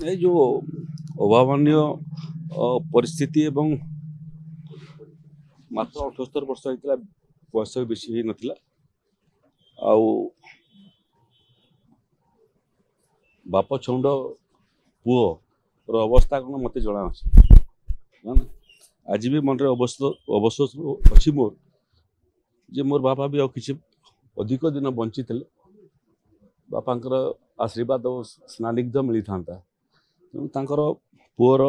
ये जो अभावनीय परिस्थिति एवं मात्र 78 वर्ष होता बयस भी बेसी नथिला आउ बाप छौंड पुओ अवस्था कौन मत जना अच्छे आज भी मन अवशोष अच्छी मोर जे मोर बापा भी किसी अधिक दिन बंची थे बापांकर आशीर्वाद और स्नानिग्ध मिली था तेणु पुअर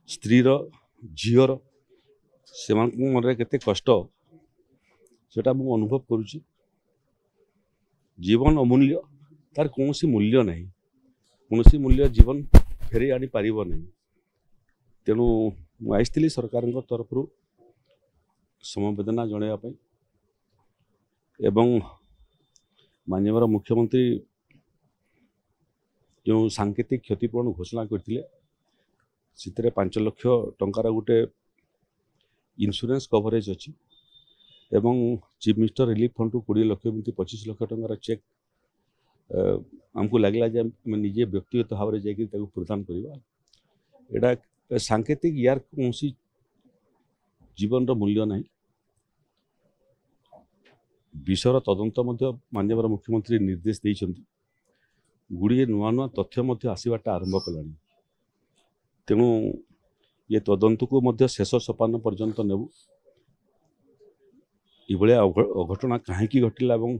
स्त्रीर झीर से मन केते कष्ट सेटा मु अनुभव करुच्ची जीवन अमूल्य तार कौन मूल्य नहीं कौन मूल्य जीवन फेरे आनी पार नहीं तेणु मुझे सरकार तरफ समवेदना जनवाई एवं माननीय मुख्यमंत्री जो सांकेतिक क्षतिपूरण घोषणा करते 5 लाख टंकार गोटे इंश्योरेंस कवरेज अच्छी एवं chief minister relief fund to 20 lakh 25 lakh टंकार चेक आमको लगला जे निजे व्यक्तिगत भाव में जाकर प्रदान करवा एटा सांकेतिक यार कौन जीवन मूल्य नहीं विषयर तदंत माननीय मुख्यमंत्री निर्देश देइछन्ति गुड़िए नुआ नुआ तथ्य आसवाटा आरंभ कला तेणु ये तदंत को शेष सोपान पर्यंत नेबू इभलिया अघटना कहीं घटला और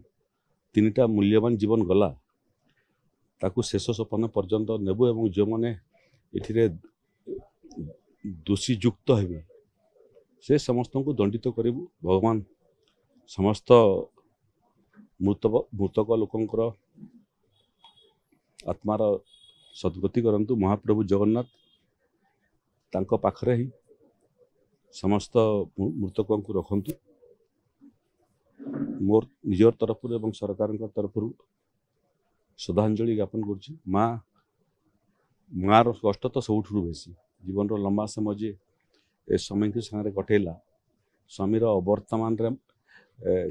3टा मूल्यवान जीवन गला ताकू शेष सोपान पर्यंत नेबू और जो मैंने ये दोषी युक्त हे से समस्त को दंडित करूँ भगवान समस्त मृतक लोकंकर आत्मार सद्गति करंतु महाप्रभु जगन्नाथ तांको पाखरे ही समस्त मृतकों को रखंतु मोर निजर तरफ एवं सरकार तरफ श्रद्धांजलि ज्ञापन करुच्ची मार कष्ट तो सबुठ बेसी जीवन लंबा समय जे ए समय के सारे कटेला स्वामीर अवर्तमान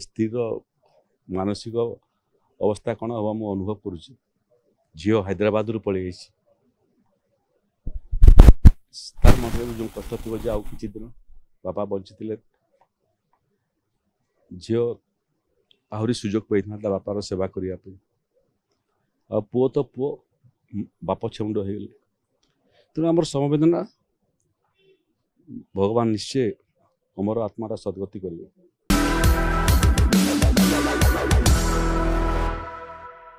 स्थिर मानसिक अवस्था कौन हम मु अनुभव करुच्ची झील हैदराबाद रु पलि तार मन जो कष्ट थी जे आउ कि दिन बापा बंची थे झील आहरी सुजोग पाई बापार सेवा करने पुओ तो पुओ बाप छेउंड हो गले तेणु आमर समवेदना भगवान निश्चय अमर आत्मार सद्गति करेंगे।